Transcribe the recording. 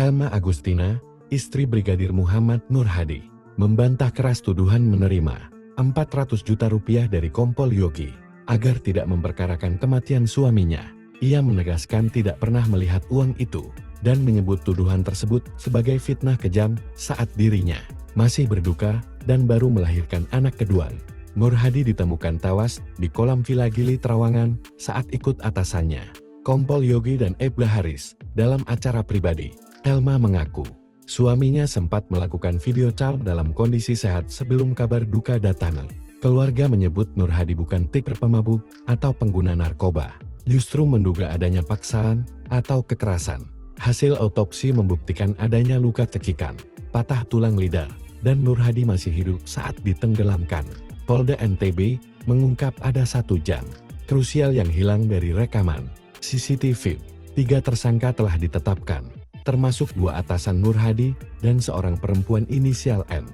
Elma Agustina, istri Brigadir Muhammad Nur Hadi, membantah keras tuduhan menerima 400 juta rupiah dari Kompol Yogi agar tidak memperkarakan kematian suaminya. Ia menegaskan tidak pernah melihat uang itu dan menyebut tuduhan tersebut sebagai fitnah kejam saat dirinya masih berduka dan baru melahirkan anak kedua. Nur Hadi ditemukan tewas di kolam Villa Gili Trawangan saat ikut atasannya, Kompol Yogi dan Ebla Haris, dalam acara pribadi. Elma mengaku, suaminya sempat melakukan video call dalam kondisi sehat sebelum kabar duka datang. Keluarga menyebut Nur Hadi bukan tipe pemabuk atau pengguna narkoba, justru menduga adanya paksaan atau kekerasan. Hasil otopsi membuktikan adanya luka cekikan, patah tulang lidah, dan Nur Hadi masih hidup saat ditenggelamkan. Polda NTB mengungkap ada 1 jam krusial yang hilang dari rekaman CCTV. 3 tersangka telah ditetapkan, termasuk 2 atasan Nur Hadi dan seorang perempuan inisial N.